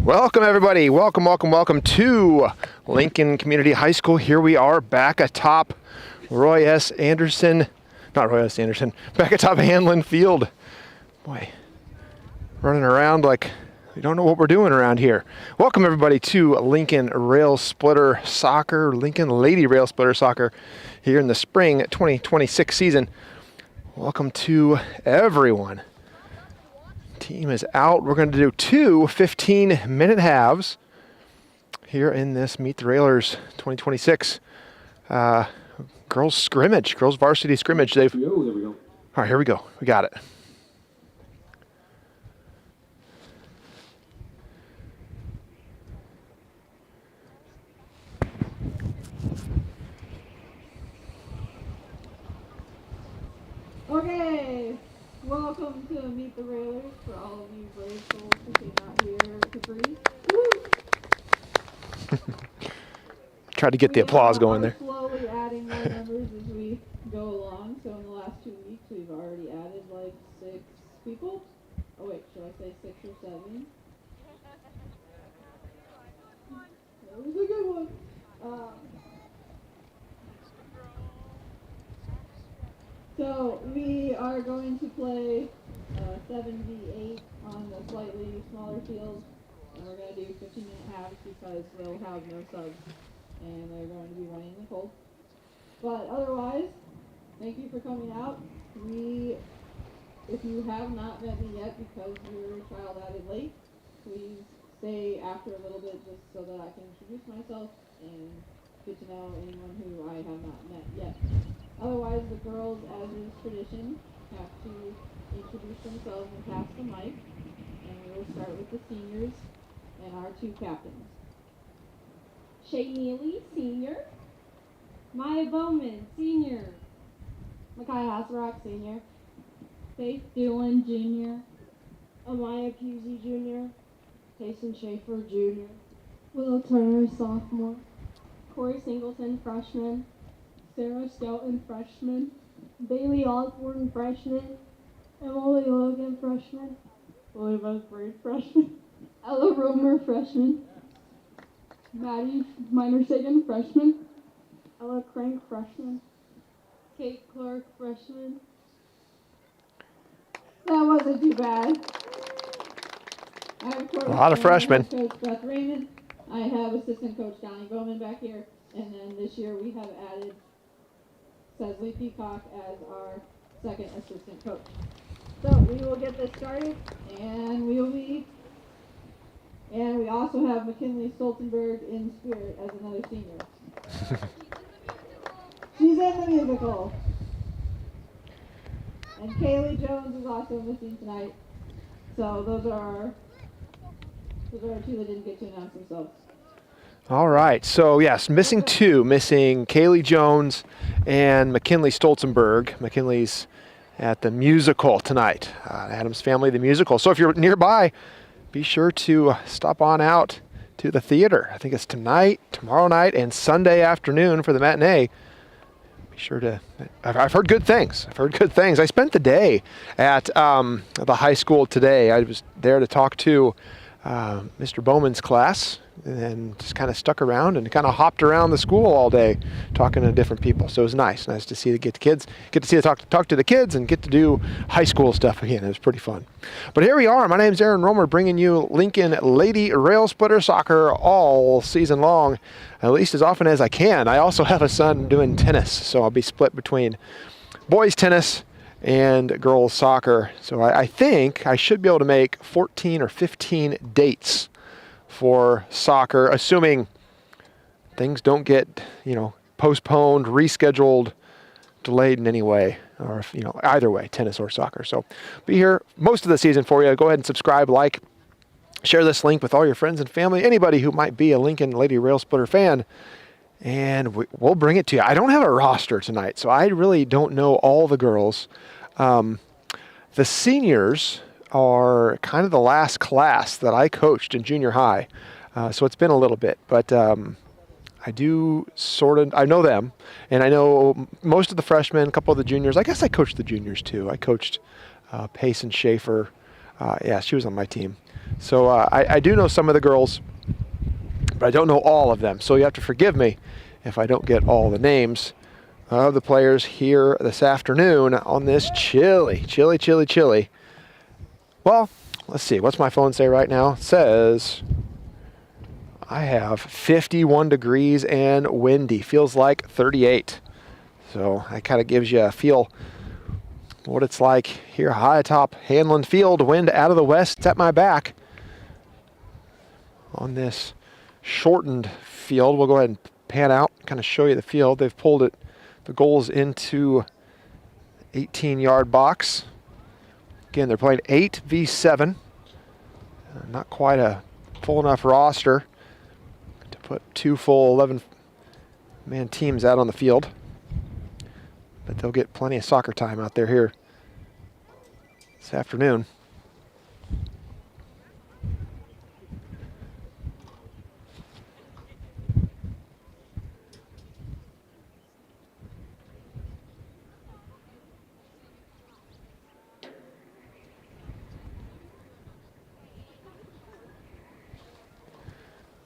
Welcome everybody, welcome to Lincoln Community High School. Here we are back atop back atop Hanlon Field. Boy, running around like we don't know what we're doing around here. Welcome everybody to Lincoln Railsplitter Soccer, Lincoln Lady Railsplitter Soccer here in the spring 2026 season. Welcome to everyone. Team is out. We're going to do two 15-minute halves here in this Meet the Railers 2026 girls scrimmage, girls varsity scrimmage. There we go. All right, here we go. We got it. Okay, welcome to Meet the Railers for all of you brave souls who came out here to breathe. Tried to get the applause going there. Slowly adding more members as we go along. So in the last 2 weeks, we've already added like 6 people. Oh wait, should I say 6 or 7? That was a good one. So we are going to play 7v8 on the slightly smaller field, and we're going to do 15-minute halves because they'll have no subs, and they're going to be running in the cold. But otherwise, thank you for coming out. If you have not met me yet because your child added late, please stay after a little bit just so that I can introduce myself and get to know anyone who I have not met yet. Otherwise, the girls, as is tradition, have to introduce themselves and pass the mic. And we will start with the seniors and our 2 captains. Shay Neely, Senior. Maya Bowman, Senior. Makai Hasrock, Senior. Faith Dillon, Junior. Amaya Pusey, Junior. Payson Schaefer, Junior. Willow Turner, Sophomore. Corey Singleton, Freshman. Sarah Skelton, Freshman. Bailey Osborne, Freshman. Emily Logan, Freshman. Willie Busbury, Freshman. Ella Romer, Freshman. Maddie Miner-Sagan, Freshman. Ella Crank, Freshman. Kate Clark, Freshman. That wasn't too bad. I have A lot of freshmen. Coach Beth Raymond. I have assistant coach Donnie Bowman back here. And then this year we have added Cecily Peacock as our second assistant coach. So we will get this started, and we also have McKinley Stoltenberg in spirit as another senior. She's in the musical. And Kaylee Jones is also missing tonight. So those are our 2 that didn't get to announce themselves. All right, so yes, missing Kaylee Jones and McKinley Stolzenberg. McKinley's at the musical tonight, Addams Family, the musical. So if you're nearby, be sure to stop on out to the theater. I think it's tonight, tomorrow night, and Sunday afternoon for the matinee. Be sure to, I've heard good things. I spent the day at the high school today. I was there to talk to Mr. Bowman's class, and just kind of stuck around and kind of hopped around the school all day talking to different people. So it was nice to see talk to the kids and get to do high school stuff again. It was pretty fun. But here we are. My name's Aaron Romer, bringing you Lincoln Lady Railsplitter Soccer all season long, at least as often as I can. I also have a son doing tennis, so I'll be split between boys tennis and girls soccer. So I think I should be able to make 14 or 15 dates for soccer, assuming things don't get, postponed, rescheduled, delayed in any way, or, either way, tennis or soccer. So be here most of the season for you. Go ahead and subscribe, like, share this link with all your friends and family, anybody who might be a Lincoln Lady Railsplitter fan, and we'll bring it to you. I don't have a roster tonight, so I really don't know all the girls. The seniors are kind of the last class that I coached in junior high, so it's been a little bit, but I know them, and I know most of the freshmen, a couple of the juniors. I guess I coached the juniors too. I coached Payson Schaefer. Yeah, she was on my team. So I do know some of the girls, but I don't know all of them. So you have to forgive me if I don't get all the names of the players here this afternoon on this chilly. Well, let's see. What's my phone say right now? It says I have 51 degrees and windy. Feels like 38. So that kind of gives you a feel what it's like here high atop Hanlon Field. Wind out of the west. It's at my back on this shortened field. We'll go ahead and pan out, kind of show you the field. They've pulled it, the goals into 18-yard box. Again, they're playing 8v7. Not quite a full enough roster to put 2 full 11-man teams out on the field. But they'll get plenty of soccer time out there here this afternoon.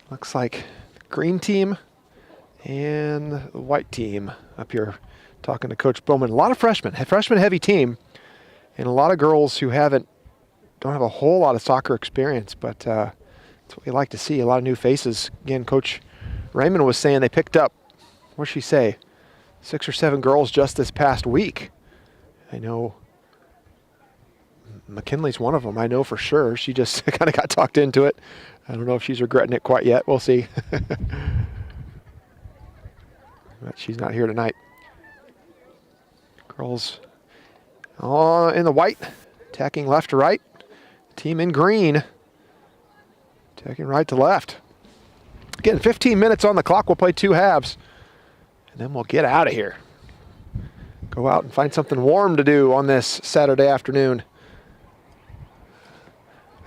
Looks like the green team and the white team up here talking to Coach Bowman. A lot of freshmen, a freshman heavy team, and a lot of girls who don't have a whole lot of soccer experience, but that's what we like to see. A lot of new faces. Again, Coach Raymond was saying they picked up, what'd she say, 6 or 7 girls just this past week. I know McKinley's one of them, I know for sure. She just kind of got talked into it. I don't know if she's regretting it quite yet. We'll see. But she's not here tonight. Girls in the white, attacking left to right. Team in green, attacking right to left. Again, 15 minutes on the clock. We'll play 2 halves, and then we'll get out of here. Go out and find something warm to do on this Saturday afternoon.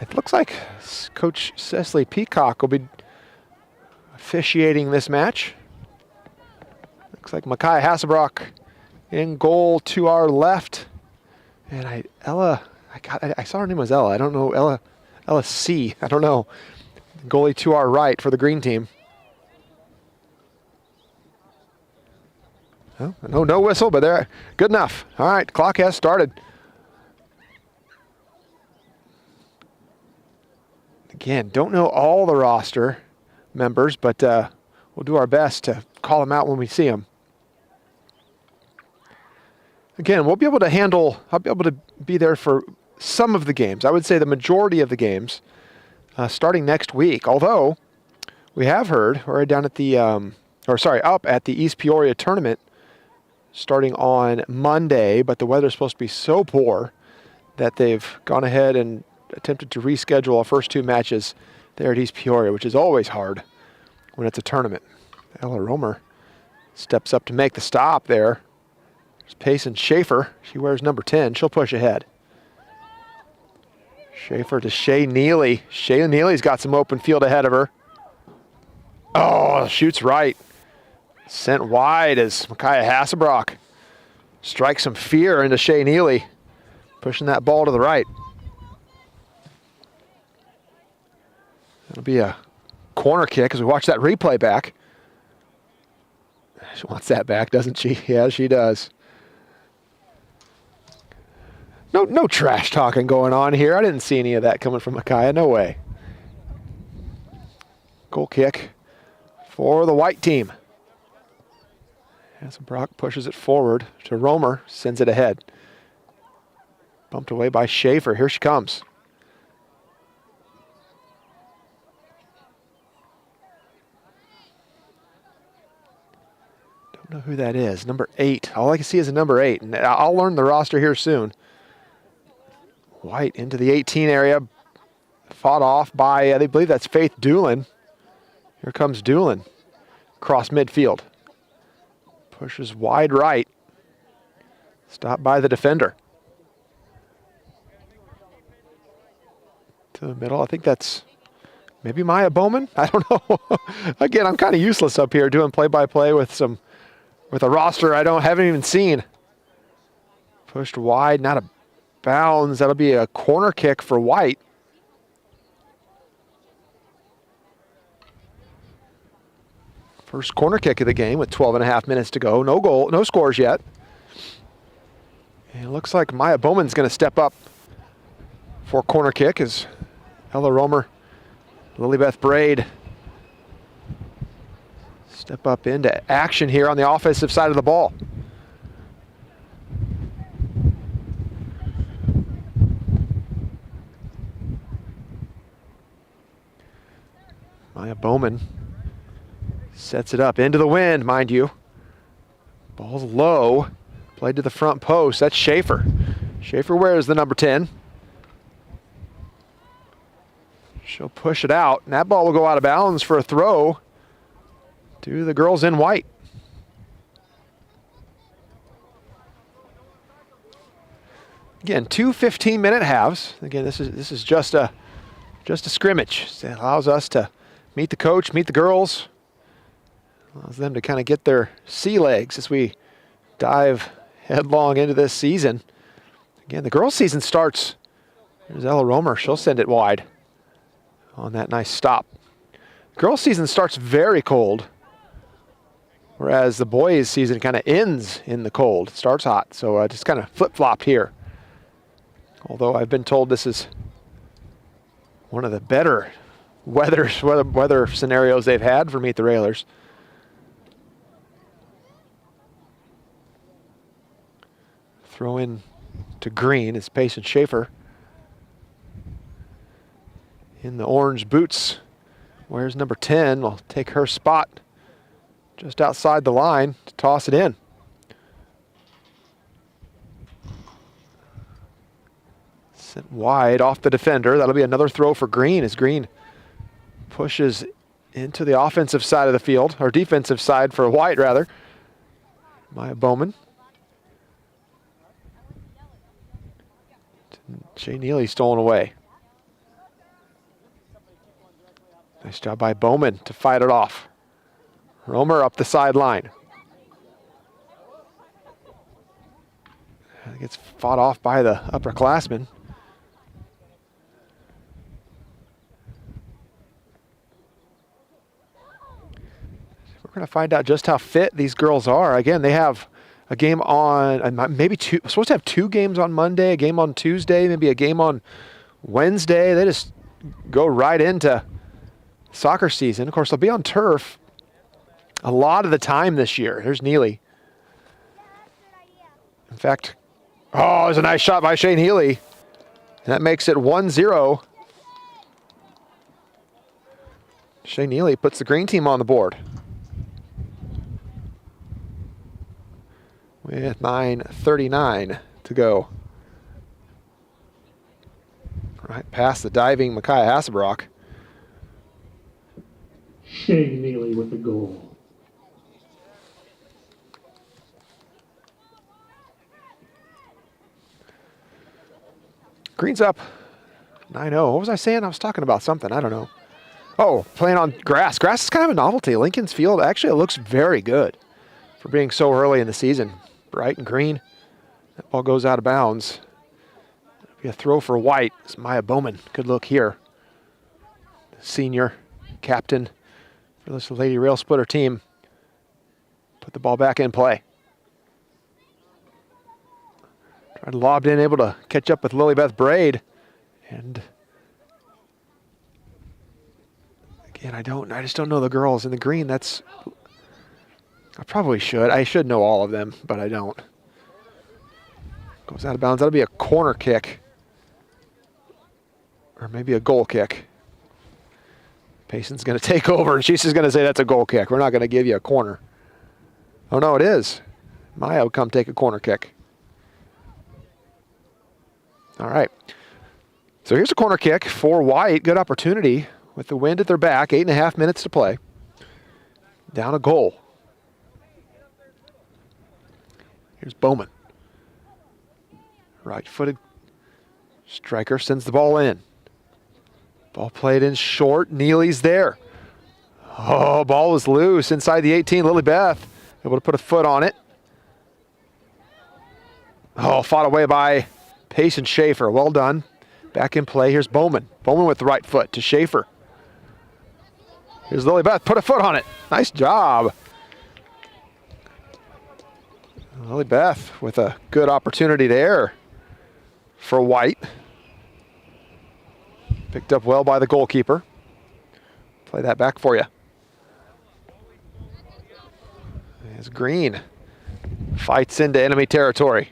It looks like Coach Cecily Peacock will be officiating this match. Looks like Micaiah Hasselbrock in goal to our left. And I saw her name was Ella. I don't know, Ella C. I don't know. Goalie to our right for the green team. Oh, no whistle, but they're good enough. All right, clock has started. Again, don't know all the roster members, but we'll do our best to call them out when we see them. Again, I'll be able to be there for some of the games. I would say the majority of the games starting next week. Although we have heard we're down at the, up at the East Peoria tournament starting on Monday, but the weather's supposed to be so poor that they've gone ahead and attempted to reschedule our first 2 matches there at East Peoria, which is always hard when it's a tournament. Ella Romer steps up to make the stop there. There's Payson Schaefer. She wears number 10. She'll push ahead. Schaefer to Shay Neely. Shay Neely's got some open field ahead of her. Oh, shoots right. Sent wide as Micaiah Hasselbrock strikes some fear into Shay Neely, pushing that ball to the right. It'll be a corner kick as we watch that replay back. She wants that back, doesn't she? Yeah, she does. No trash talking going on here. I didn't see any of that coming from Micaiah. No way. Goal kick for the white team. Hasselbrock pushes it forward to Romer, sends it ahead. Bumped away by Schaefer. Here she comes. Don't know who that is. Number 8. All I can see is a number 8, and I'll learn the roster here soon. White into the 18 area. Fought off by, they believe that's Faith Doolin. Here comes Doolin. Across midfield. Pushes wide right. Stopped by the defender. To the middle. I think that's maybe Maya Bowman. I don't know. Again, I'm kind of useless up here doing play-by-play with a roster haven't even seen. Pushed wide, not a bounds. That'll be a corner kick for White. First corner kick of the game with 12.5 minutes to go. No goal, no scores yet. And it looks like Maya Bowman's going to step up for corner kick as Ella Romer, Lilybeth Braid step up into action here on the offensive side of the ball. Maya Bowman sets it up into the wind, mind you. Ball's low, played to the front post. That's Schaefer. Schaefer wears the number 10. She'll push it out, and that ball will go out of bounds for a throw to the girls in white. Again, 2 15-minute halves. Again, this is just a scrimmage. It allows us to meet the coach, meet the girls. Allows them to kind of get their sea legs as we dive headlong into this season. Again, the girls' season starts. There's Ella Romer. She'll send it wide on that nice stop. Girls' season starts very cold, whereas the boys' season kind of ends in the cold. It starts hot, so just kind of flip-flopped here. Although I've been told this is one of the better weather scenarios they've had for Meet the Railers. Throw in to Green is Payson Schaefer. In the orange boots, where's number 10? Will take her spot just outside the line to toss it in. Sent wide off the defender. That'll be another throw for Green as Green pushes into the offensive side of the field, or defensive side for White rather. Maya Bowman. Shay Neely stolen away. Nice job by Bowman to fight it off. Romer up the sideline. Gets fought off by the upperclassmen. We're going to find out just how fit these girls are. Again, they have a game on, maybe two, supposed to have 2 games on Monday, a game on Tuesday, maybe a game on Wednesday. They just go right into soccer season. Of course, they'll be on turf a lot of the time this year. There's Neely. In fact, oh, there's a nice shot by Shane Healy. That makes it 1-0. Shane Neely puts the green team on the board with 9:39 to go. Right past the diving Micaiah Hasselbrock. Shane Neely with the goal. Green's up 9-0. What was I saying? I was talking about something. I don't know. Oh, playing on grass. Grass is kind of a novelty. Lincoln's Field, actually, it looks very good for being so early in the season. Bright and green. That ball goes out of bounds. It'll be a throw for White. It's Maya Bowman. Good look here. Senior captain for this Lady Railsplitter team. Put the ball back in play. Tried to lob in, able to catch up with Lilybeth Braid. And again, I just don't know the girls in the green. I probably should. I should know all of them, but I don't. Goes out of bounds. That'll be a corner kick. Or maybe a goal kick. Payson's going to take over, and she's just going to say that's a goal kick. We're not going to give you a corner. Oh, no, it is. Maya will come take a corner kick. All right. So here's a corner kick for White. Good opportunity with the wind at their back. 8.5 minutes to play. Down a goal. Here's Bowman. Right-footed striker sends the ball in. Ball played in short. Neely's there. Oh, ball was loose inside the 18. Lilybeth able to put a foot on it. Oh, fought away by Payson Schaefer. Well done. Back in play. Here's Bowman. Bowman with the right foot to Schaefer. Here's Lily Beth, put a foot on it. Nice job. Lily Beth with a good opportunity there for White. Picked up well by the goalkeeper. Play that back for you. There's Green. Fights into enemy territory.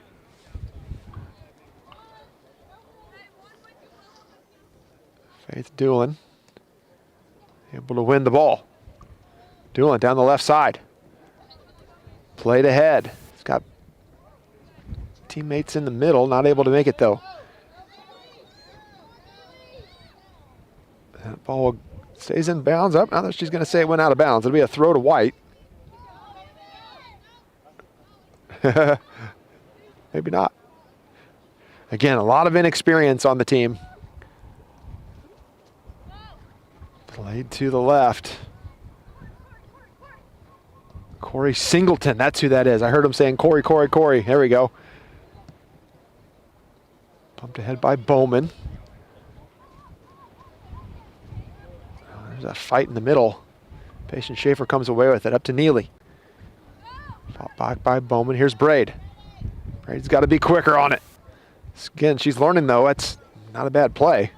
Faith Doolin able to win the ball. Doolin down the left side. Played ahead. He's got teammates in the middle, not able to make it though. That ball stays in bounds. Up. Now that she's going to say it went out of bounds. It'll be a throw to White. Maybe not. Again, a lot of inexperience on the team. Played to the left. Corey Singleton, that's who that is. I heard him saying Corey, Corey, Corey. There we go. Pumped ahead by Bowman. There's a fight in the middle. Patient Schaefer comes away with it. Up to Neely. Fought back by Bowman. Here's Braid. Braid's got to be quicker on it. Again, she's learning though. That's not a bad play.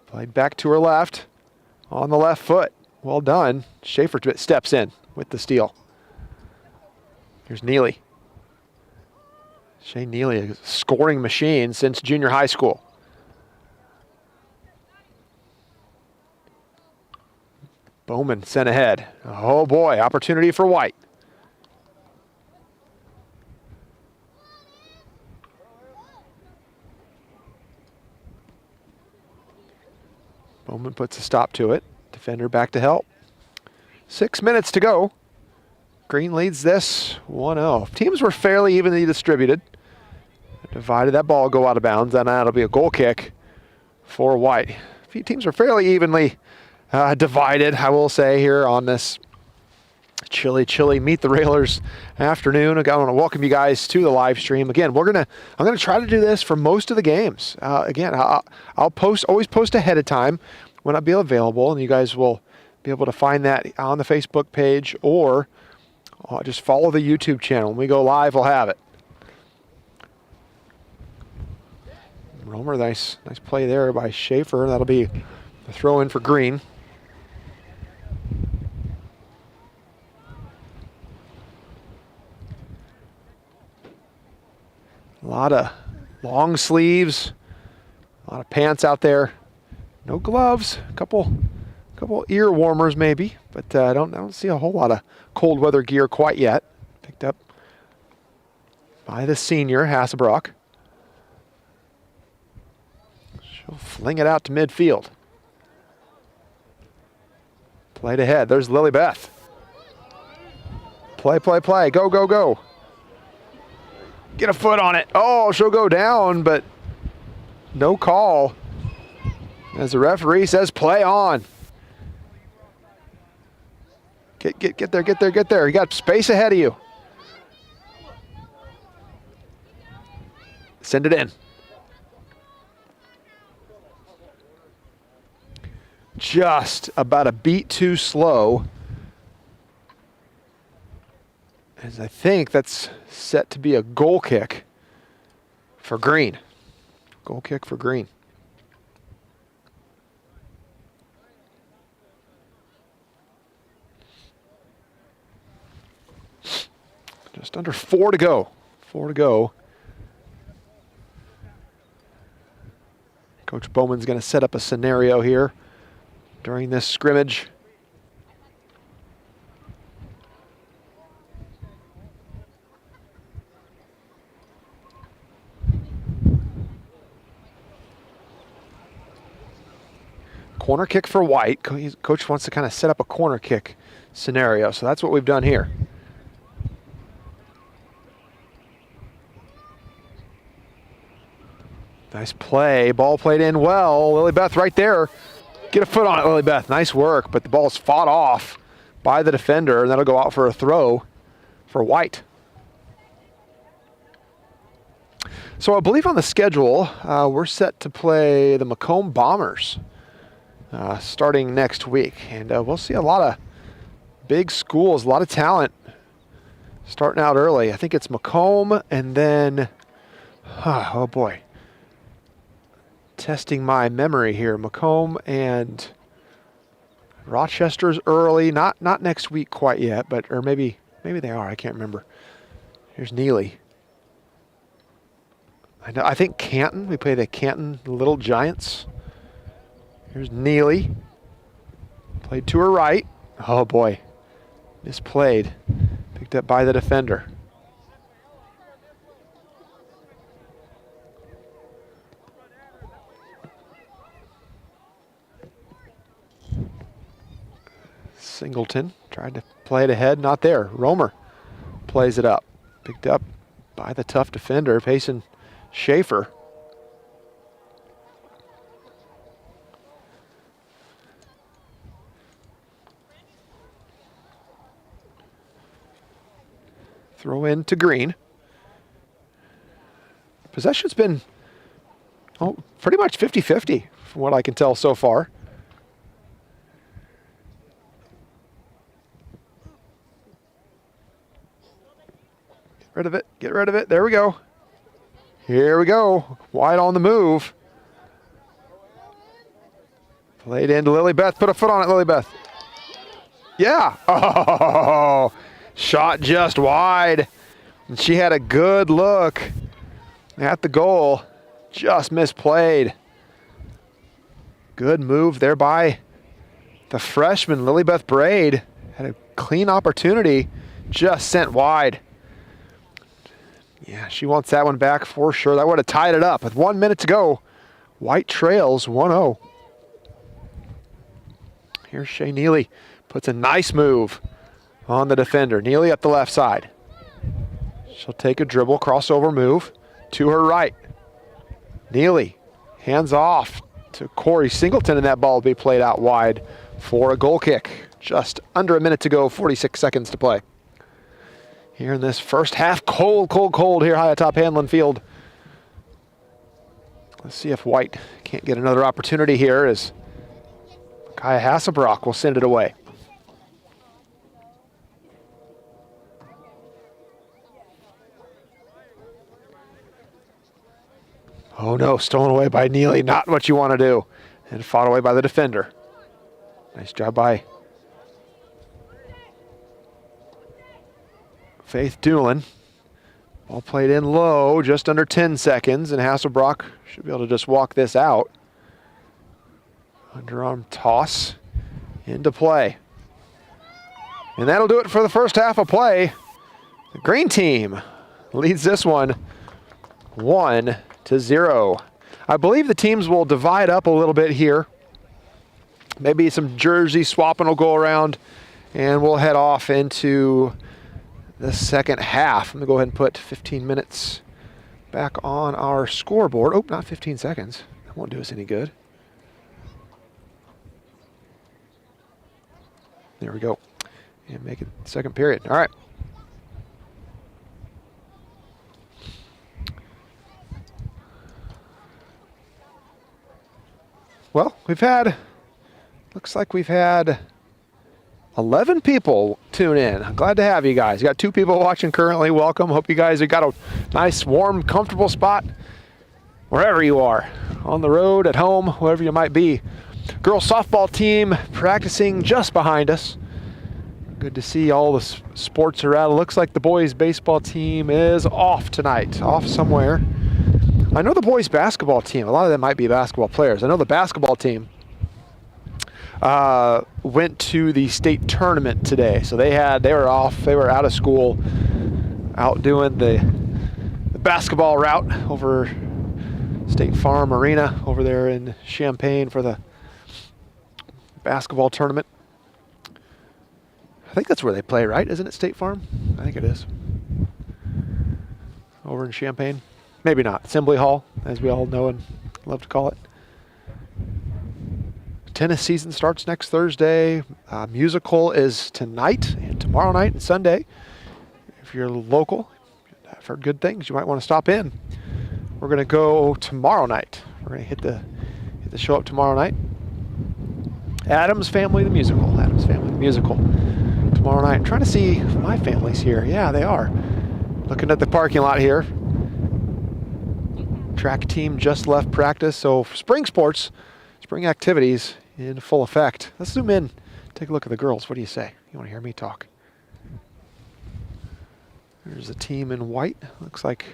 Played back to her left. On the left foot. Well done. Schaefer steps in with the steal. Here's Neely. Shane Neely, a scoring machine since junior high school. Bowman sent ahead. Oh boy, opportunity for White. Bowman puts a stop to it. Defender back to help. 6 minutes to go. Green leads this 1-0. Teams were fairly evenly distributed. Divided, that ball will go out of bounds, and that'll be a goal kick for White. Teams are fairly evenly divided, I will say, here on this chilly Meet the Railers afternoon. I want to welcome you guys to the live stream. Again, I'm gonna try to do this for most of the games. Again, I'll always post ahead of time when I'll be available, and you guys will be able to find that on the Facebook page, or just follow the YouTube channel. When we go live, we'll have it. Romer, nice play there by Schaefer. That'll be a throw in for Green. A lot of long sleeves, a lot of pants out there. No gloves, a couple ear warmers maybe, but I don't see a whole lot of cold weather gear quite yet. Picked up by the senior, Hasselbrock. She'll fling it out to midfield. Played ahead. There's Lily Beth. Play. Go. Get a foot on it. Oh, she'll go down, but no call. As the referee says, play on. Get there. You got space ahead of you. Send it in. Just about a beat too slow. As I think that's set to be a goal kick for Green. Goal kick for Green. Just under 4 to go. 4 to go. Coach Bowman's going to set up a scenario here during this scrimmage. Corner kick for White. Coach wants to kind of set up a corner kick scenario, so that's what we've done here. Nice play. Ball played in well. Lily Beth right there. Get a foot on it, Lily Beth. Nice work, but the ball's fought off by the defender, and that'll go out for a throw for White. So I believe on the schedule, we're set to play the Macomb Bombers starting next week. And we'll see a lot of big schools, a lot of talent starting out early. I think it's Macomb and then, oh boy, testing my memory here. Macomb and Rochester's early, not next week quite yet, but or maybe they are. I can't remember. Here's Neely. I think Canton. We play the Canton Little Giants. Here's Neely. Played to her right. Oh boy, misplayed. Picked up by the defender. Singleton tried to play it ahead, not there. Romer plays it up. Picked up by the tough defender, Payson Schaefer. Throw in to Green. Possession's been pretty much 50-50 from what I can tell so far. Get rid of it, get rid of it. There we go. Here we go. Wide on the move. Played into Lilybeth. Put a foot on it, Lilybeth. Yeah. Oh, shot just wide. And she had a good look at the goal. Just misplayed. Good move there by the freshman, Lilybeth Braid. Had a clean opportunity. Just sent wide. Yeah, she wants that one back for sure. That would have tied it up with 1 minute to go. White trails 1-0. Here's Shay Neely. Puts a nice move on the defender. Neely up the left side. She'll take a dribble, crossover move to her right. Neely, hands off to Corey Singleton, and that ball will be played out wide for a goal kick. Just under a minute to go, 46 seconds to play. Here in this first half, cold here high atop Hanlon Field. Let's see if White can't get another opportunity here as Kaya Hasselbrock will send it away. Oh no, stolen away by Neely, not what you want to do. And fought away by the defender. Nice job by Faith Doolin. Ball played in low, just under 10 seconds, and Hasselbrock should be able to just walk this out. Underarm toss into play. And that'll do it for the first half of play. The green team leads this one 1-0. I believe the teams will divide up a little bit here. Maybe some jersey swapping will go around, and we'll head off into the second half. I'm going to go ahead and put 15 minutes back on our scoreboard. Oh, not 15 seconds. That won't do us any good. There we go. And make it second period. All right. Well, looks like we've had 11 people tune in. I'm glad to have you guys. Got 2 people watching currently. Welcome. Hope you guys have got a nice, warm, comfortable spot wherever you are. On the road, at home, wherever you might be. Girls softball team practicing just behind us. Good to see all the sports are out. It looks like the boys baseball team is off tonight, off somewhere. I know the boys basketball team, a lot of them might be basketball players. I know the basketball team went to the state tournament today. So they were off, they were out of school, out doing the basketball route over State Farm Arena over there in Champaign for the basketball tournament. I think that's where they play, right? Isn't it State Farm? I think it is. Over in Champaign. Maybe not. Assembly Hall, as we all know and love to call it. Tennis season starts next Thursday. Musical is tonight and tomorrow night and Sunday. If you're local, I've heard good things. You might want to stop in. We're going to go tomorrow night. We're going to hit the show up tomorrow night. Adam's Family the Musical. Adam's Family the Musical. Tomorrow night. I'm trying to see if my family's here. Yeah, they are. Looking at the parking lot here. Track team just left practice. So spring sports, spring activities in full effect. Let's zoom in. Take a look at the girls. What do you say? You want to hear me talk? There's a team in white. Looks like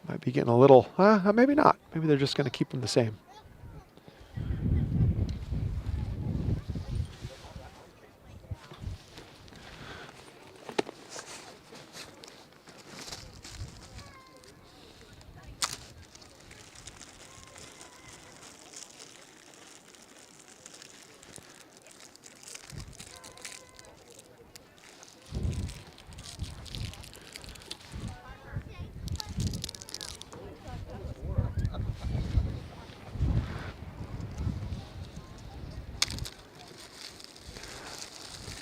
might be getting a little, maybe not. Maybe they're just going to keep them the same.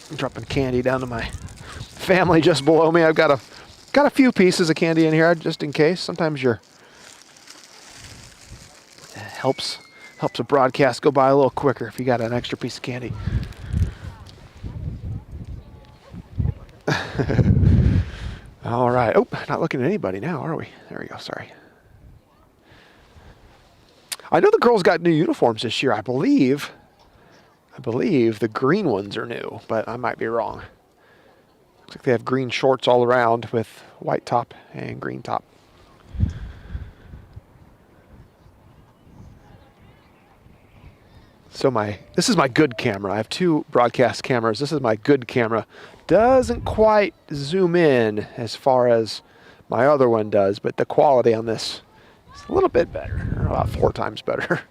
I'm dropping candy down to my family just below me. I've got a few pieces of candy in here just in case. Sometimes it helps a broadcast go by a little quicker if you got an extra piece of candy. All right. Oh, not looking at anybody now, are we? There we go. Sorry. I know the girls got new uniforms this year. I believe the green ones are new, but I might be wrong. Looks like they have green shorts all around with white top and green top. So this is my good camera. I have two broadcast cameras. This is my good camera. Doesn't quite zoom in as far as my other one does, but the quality on this is a little bit better, or about 4 times better.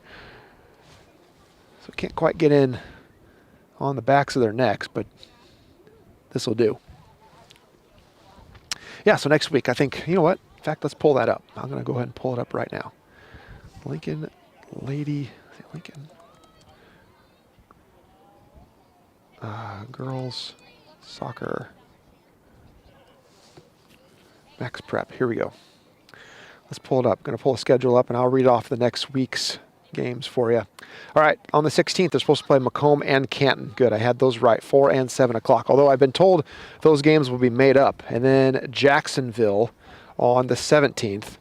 So can't quite get in on the backs of their necks, but this will do. Yeah, so next week, I think, you know what? In fact, let's pull that up. I'm going to go ahead and pull it up right now. Lincoln girls soccer max prep. Here we go. Let's pull it up. I'm going to pull a schedule up, and I'll read off the next week's games for you. All right, on the 16th, they're supposed to play Macomb and Canton. Good, I had those right, 4 and 7 o'clock, although I've been told those games will be made up. And then Jacksonville on the 17th.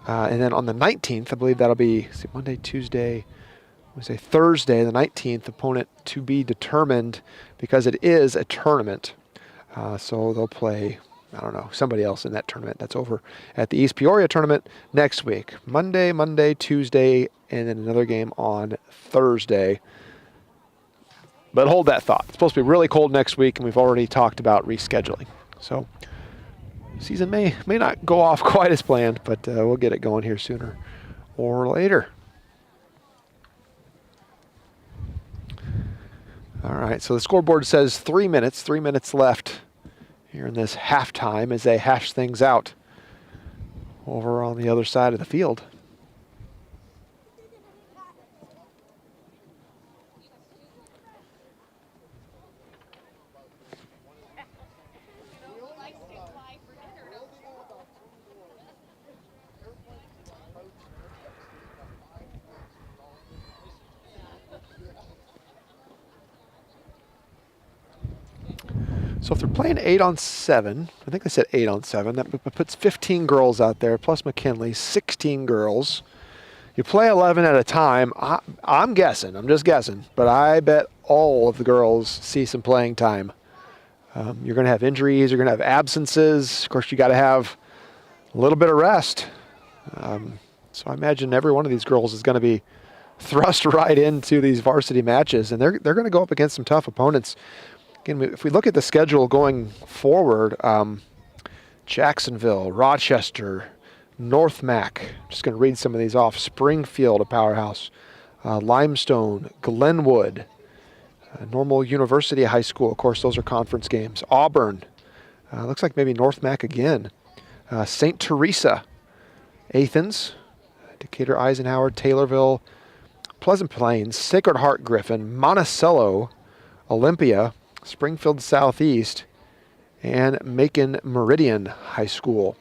And then on the 19th, I believe that'll be Monday, Tuesday, Wednesday, Thursday, the 19th, opponent to be determined because it is a tournament. So they'll play, I don't know, somebody else in that tournament. That's over at the East Peoria tournament next week. Monday, Tuesday, and then another game on Thursday. But hold that thought. It's supposed to be really cold next week, and we've already talked about rescheduling. So season may not go off quite as planned, but we'll get it going here sooner or later. All right, so the scoreboard says 3 minutes. 3 minutes left here in this halftime as they hash things out over on the other side of the field. So if they're playing 8 on 7, I think they said 8 on 7, that puts 15 girls out there, plus McKinley, 16 girls. You play 11 at a time. I'm guessing, I'm just guessing, but I bet all of the girls see some playing time. You're going to have injuries, you're going to have absences. Of course, you got to have a little bit of rest. So I imagine every one of these girls is going to be thrust right into these varsity matches, and they're going to go up against some tough opponents. Again, if we look at the schedule going forward, Jacksonville, Rochester, North Mac, just going to read some of these off. Springfield, a powerhouse. Limestone, Glenwood, Normal University High School. Of course, those are conference games. Auburn, looks like maybe North Mac again. St. Teresa, Athens, Decatur, Eisenhower, Taylorville, Pleasant Plains, Sacred Heart Griffin, Monticello, Olympia, Springfield Southeast, and Macon Meridian High School.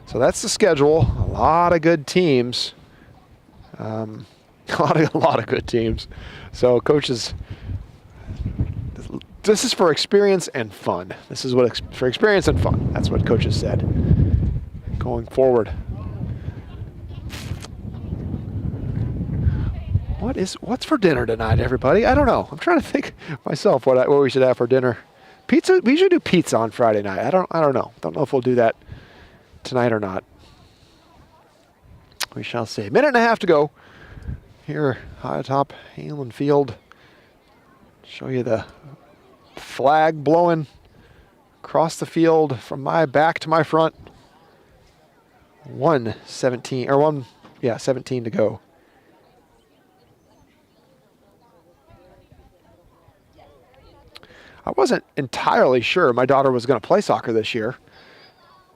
So that's the schedule. A lot of good teams. A lot of good teams. So coach is This is for experience and fun. This is what for experience and fun. That's what coaches said. Going forward. What's for dinner tonight, everybody? I don't know. I'm trying to think myself what we should have for dinner. Pizza. We should do pizza on Friday night. I don't know. Don't know if we'll do that tonight or not. We shall see. Minute and a half to go here high atop Halen Field. Show you the flag blowing across the field from my back to my front. 17 to go. I wasn't entirely sure my daughter was going to play soccer this year.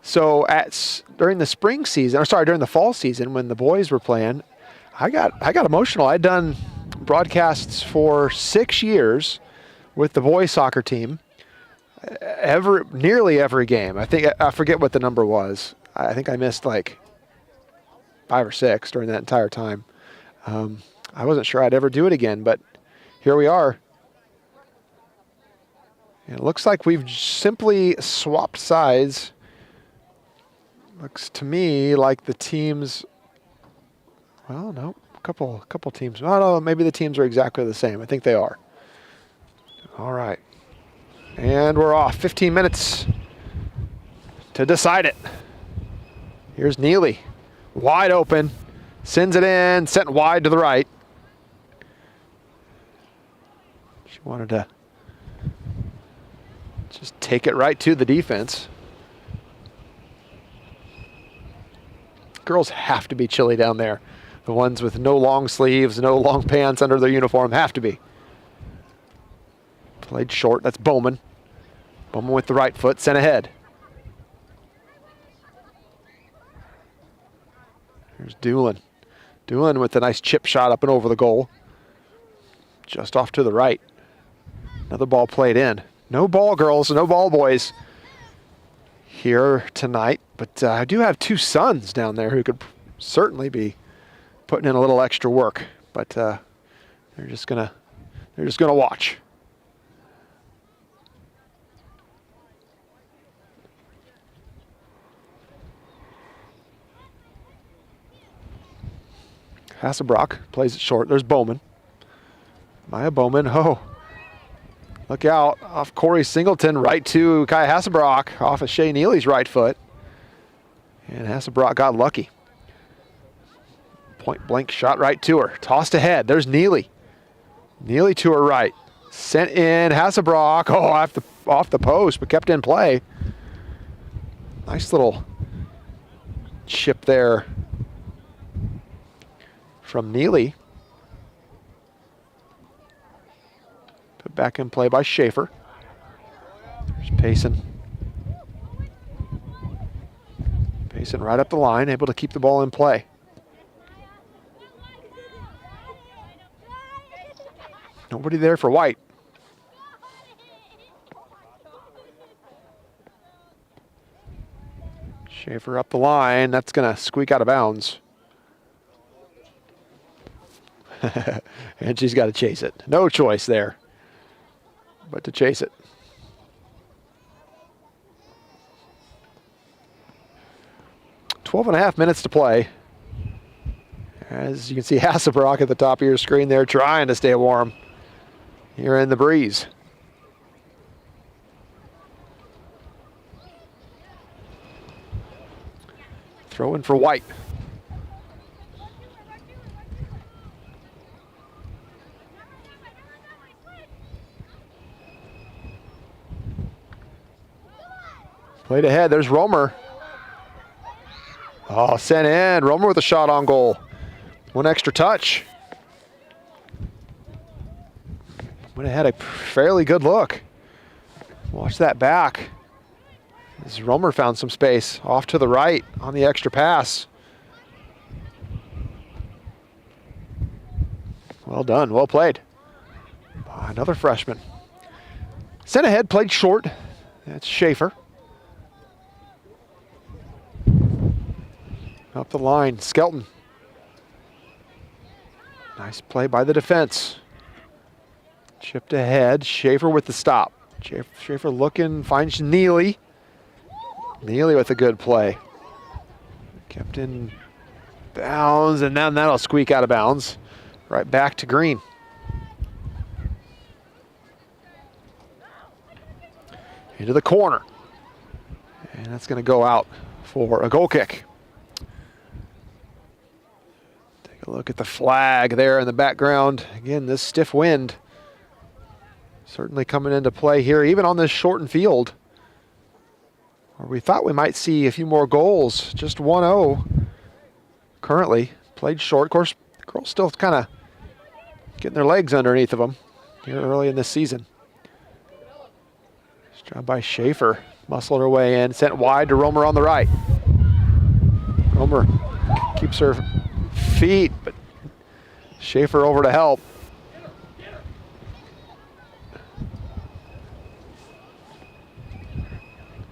So during the fall season when the boys were playing, I got emotional. I'd done broadcasts for 6 years with the boys soccer team. Nearly every game. I forget what the number was. I think I missed like 5 or 6 during that entire time. I wasn't sure I'd ever do it again, but here we are. It looks like we've simply swapped sides. Looks to me like the teams, well, no, a couple teams. I don't know, maybe the teams are exactly the same. I think they are. All right. And we're off. 15 minutes to decide it. Here's Neely. Wide open. Sends it in, sent wide to the right. She wanted to just take it right to the defense. Girls have to be chilly down there. The ones with no long sleeves, no long pants under their uniform have to be. Played short. That's Bowman. Bowman with the right foot, sent ahead. Here's Doolin. Doolin with a nice chip shot up and over the goal. Just off to the right. Another ball played in. No ball, girls. No ball, boys. Here tonight, but I do have 2 sons down there who could certainly be putting in a little extra work, but they're just gonna watch. Hasselbrock plays it short. There's Bowman. Maya Bowman. Oh. Look out, off Corey Singleton, right to Kai Hasselbrock, off of Shea Neely's right foot. And Hasselbrock got lucky. Point blank shot right to her. Tossed ahead, there's Neely. Neely to her right. Sent in, Hasselbrock, off the post, but kept in play. Nice little chip there from Neely. Back in play by Schaefer. There's Payson. Payson right up the line, able to keep the ball in play. Nobody there for White. Schaefer up the line. That's going to squeak out of bounds. And she's got to chase it. No choice there but to chase it. Twelve and a half minutes to play. As you can see, Hasselbrock at the top of your screen there trying to stay warm here in the breeze. Throw in for White. Played ahead, there's Romer. Oh, sent in. Romer with a shot on goal. One extra touch. Went ahead, a fairly good look. Watch that back. As Romer found some space off to the right on the extra pass. Well done, well played. Another freshman. Sent ahead, played short. That's Schaefer. Up the line, Skelton. Nice play by the defense. Chipped ahead. Schaefer with the stop. Schaefer looking, finds Neely. Neely with a good play. Kept in bounds, and then that'll squeak out of bounds. Right back to Green. Into the corner. And that's going to go out for a goal kick. Take a look at the flag there in the background. Again, this stiff wind certainly coming into play here, even on this shortened field, where we thought we might see a few more goals. Just 1-0 currently. Played short. Of course, the girls still kind of getting their legs underneath of them here early in this season. Nice job by Schaefer. Muscled her way in, sent wide to Romer on the right. Romer keeps her feet, but Schaefer over to help.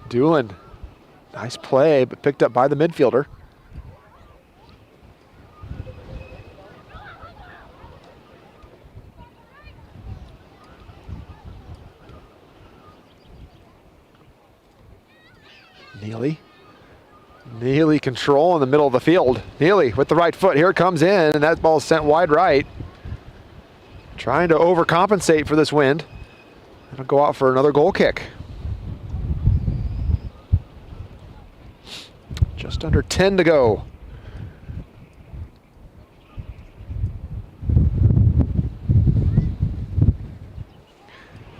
Doolin, nice play, but picked up by the midfielder. Neely control in the middle of the field. Neely with the right foot. Here it comes in, and that ball is sent wide right. Trying to overcompensate for this wind. It'll go out for another goal kick. Just under 10 to go.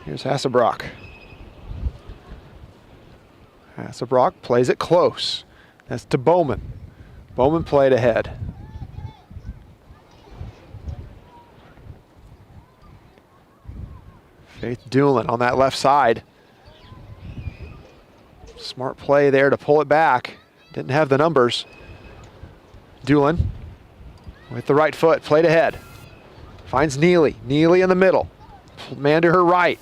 Here's Hasselbrock. Hasselbrock plays it close. That's to Bowman. Bowman played ahead. Faith Doolin on that left side. Smart play there to pull it back. Didn't have the numbers. Doolin with the right foot, played ahead. Finds Neely. Neely in the middle. Man to her right.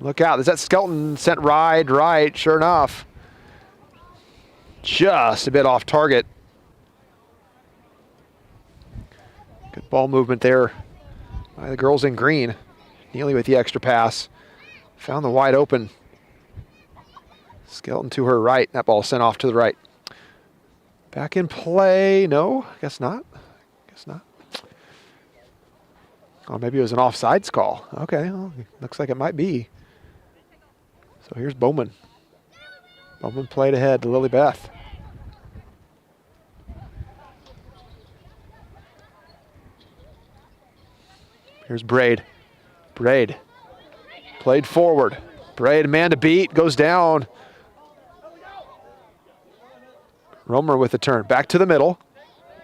Look out. Is that Skelton sent right? Sure enough. Just a bit off target. Good ball movement there by the girls in green. Neely with the extra pass. Found the wide open Skelton to her right. That ball sent off to the right. Back in play. No, I guess not. Oh, maybe it was an offsides call. Okay, well, looks like it might be. So here's Bowman. Bowman played ahead to Lily Beth. Here's Braid. Braid played forward. Braid, man to beat, goes down. Romer with the turn. Back to the middle.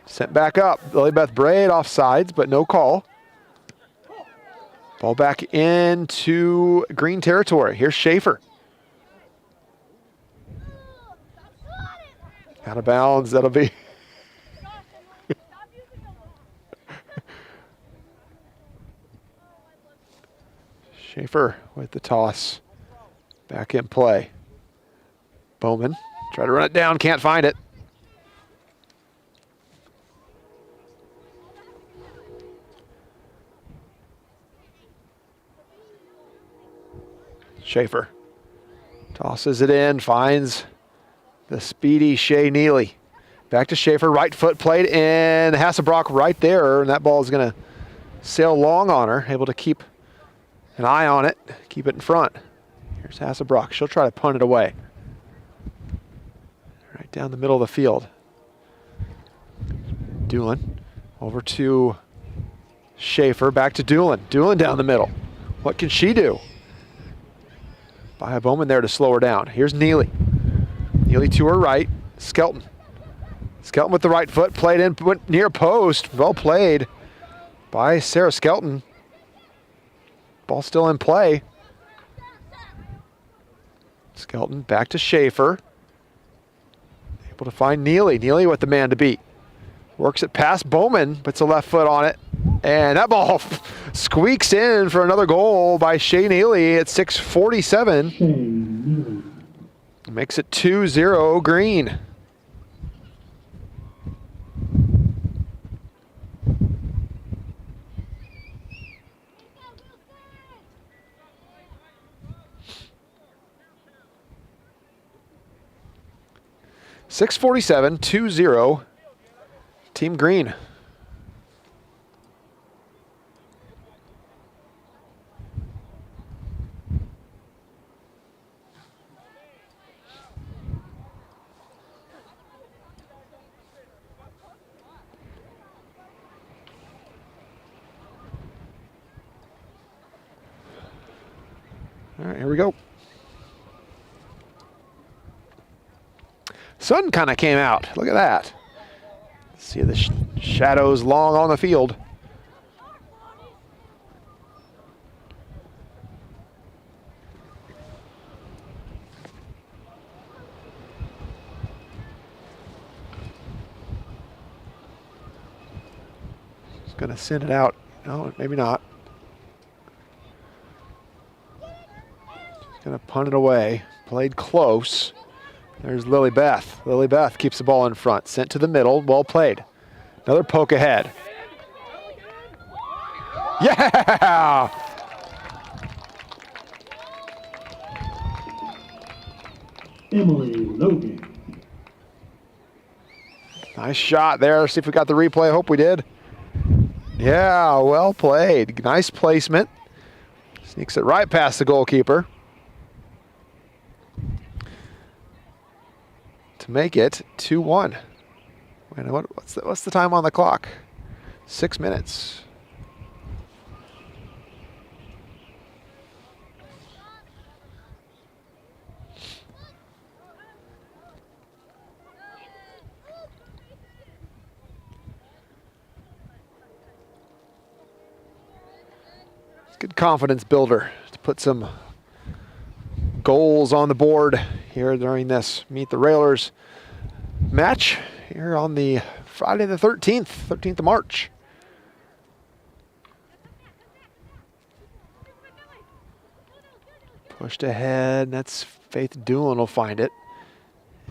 Sent back up. Lily Beth Braid offsides, but no call. Ball back into green territory. Here's Schaefer. Out of bounds. That'll be. Schaefer with the toss. Back in play. Bowman. Try to run it down. Can't find it. Schaefer tosses it in, finds the speedy Shea Neely. Back to Schaefer, right foot played in. Hasselbrock right there, and that ball is going to sail long on her, able to keep an eye on it, keep it in front. Here's Hasselbrock. She'll try to punt it away. Right down the middle of the field. Doolin over to Schaefer, back to Doolin. Doolin down the middle. What can she do? By a Bowman there to slow her down. Here's Neely. Neely to her right. Skelton. Skelton with the right foot. Played in, went near post. Well played by Sarah Skelton. Ball still in play. Skelton back to Schaefer. Able to find Neely. Neely with the man to beat. Works it past Bowman. Puts a left foot on it. And that ball squeaks in for another goal by Shea Neely at 6:47. Makes it 2-0 green. 6:47, 2-0, Team Green. All right, here we go. Sun kind of came out. Look at that. See the shadows long on the field. Just going to send it out. No, maybe not. Just going to punt it away. Played close. There's Lily Beth. Lily Beth keeps the ball in front. Sent to the middle. Well played. Another poke ahead. Yeah! Emily Logan. Nice shot there. See if we got the replay. I hope we did. Yeah, well played. Nice placement. Sneaks it right past the goalkeeper. To make it 2-1. Wait, what's the time on the clock? 6 minutes. Good confidence builder to put some goals on the board here during this Meet the Railers match here on the Friday the 13th of March. Pushed ahead, that's Faith Doolin will find it.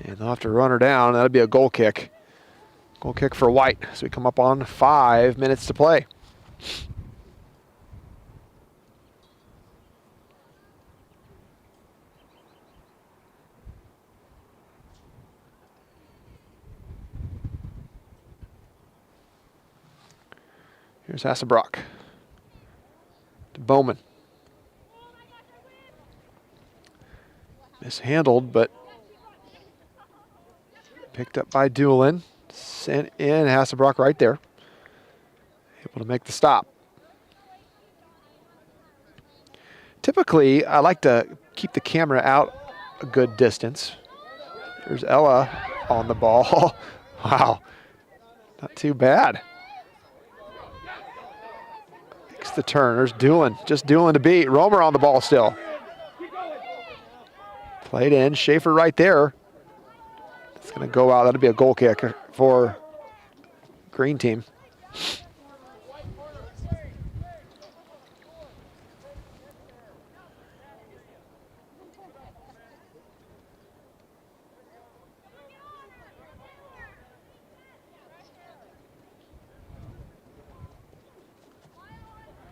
And they'll have to run her down. That'll be a goal kick. Goal kick for White. So we come up on 5 minutes to play. Here's Hasselbrock to Bowman. Mishandled, but picked up by Doolin. Sent in, Hasselbrock right there. Able to make the stop. Typically, I like to keep the camera out a good distance. There's Ella on the ball. Wow, not too bad. Makes the turn. There's Doolin. Just Doolin to beat. Romer on the ball still. Played in. Schaefer right there. It's going to go out. That'll be a goal kick for Green team.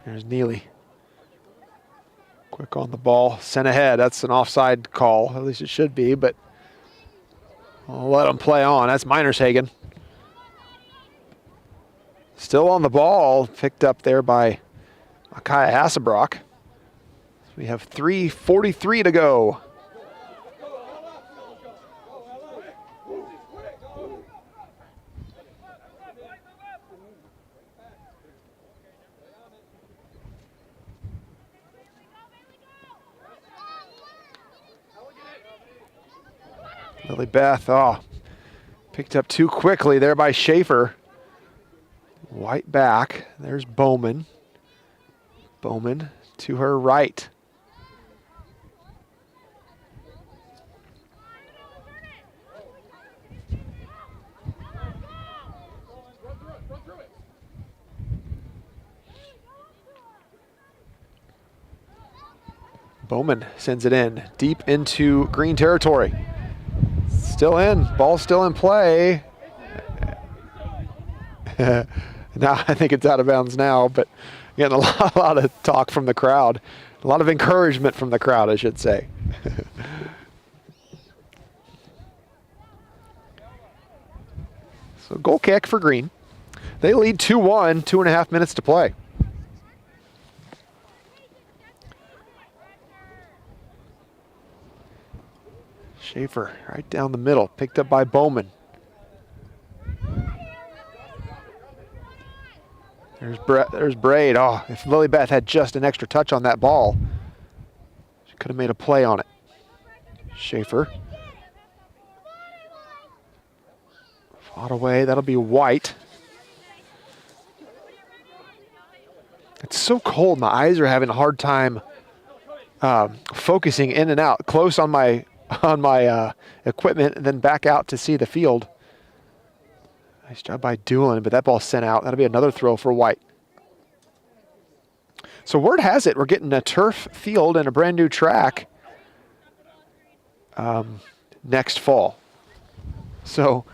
There's Neely. Quick on the ball. Sent ahead. That's an offside call. At least it should be, but I'll let them play on. That's Minershagen. Still on the ball. Picked up there by Micaiah Hasselbrock. We have 3:43 to go. Lily Beth, picked up too quickly there by Schaefer. White back. There's Bowman. Bowman to her right. Bowman sends it in deep into Green territory. Still in, ball still in play. Now I think it's out of bounds now, but getting a lot of talk from the crowd. A lot of encouragement from the crowd, I should say. So goal kick for Green. They lead 2-1, 2.5 minutes to play. Schaefer right down the middle, picked up by Bowman. There's Braid. Oh, if Lilybeth had just an extra touch on that ball, she could have made a play on it. Schaefer. Fought away, that'll be White. It's so cold, my eyes are having a hard time focusing in and out, close on my equipment and then back out to see the field. Nice job by Doolin, but that ball's sent out. That'll be another throw for White. So word has it, we're getting a turf field and a brand new track next fall. So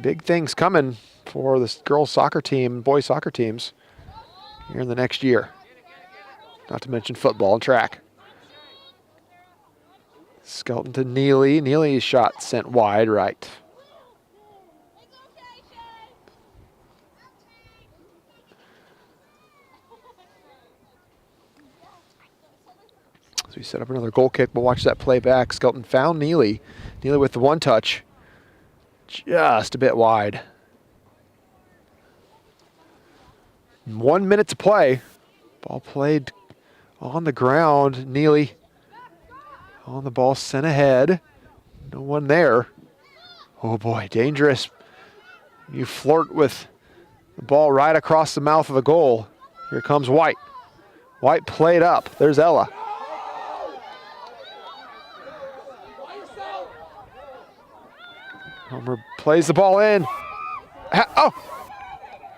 big things coming for this girls soccer team, boys soccer teams here in the next year. Not to mention football and track. Skelton to Neely. Neely's shot sent wide right. So we set up another goal kick. We'll watch that play back. Skelton found Neely. Neely with the one touch. Just a bit wide. 1 minute to play. Ball played on the ground. Neely on the ball, sent ahead. No one there. Oh boy, dangerous. You flirt with the ball right across the mouth of the goal. Here comes White. White played up. There's Ella. Homer plays the ball in. Oh!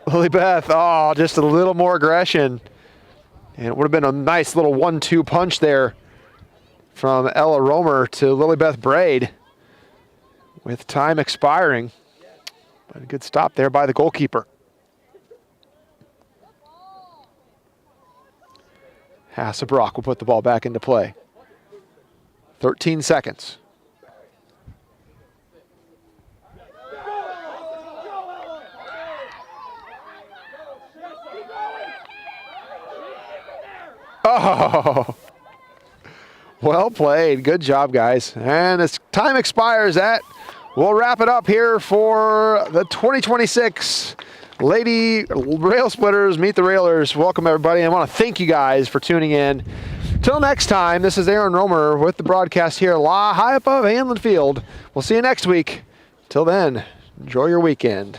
Lilybeth, oh, just a little more aggression. And it would have been a nice little 1-2 punch there from Ella Romer to Lilybeth Braid with time expiring. But a good stop there by the goalkeeper. Hassebrock will put the ball back into play. 13 seconds. Oh, well played. Good job, guys. And as time expires, we'll wrap it up here for the 2026 Lady Railsplitters Meet the Railers. Welcome, everybody. I want to thank you guys for tuning in. Till next time, this is Aaron Romer with the broadcast here high above Hanlon Field. We'll see you next week. Till then, enjoy your weekend.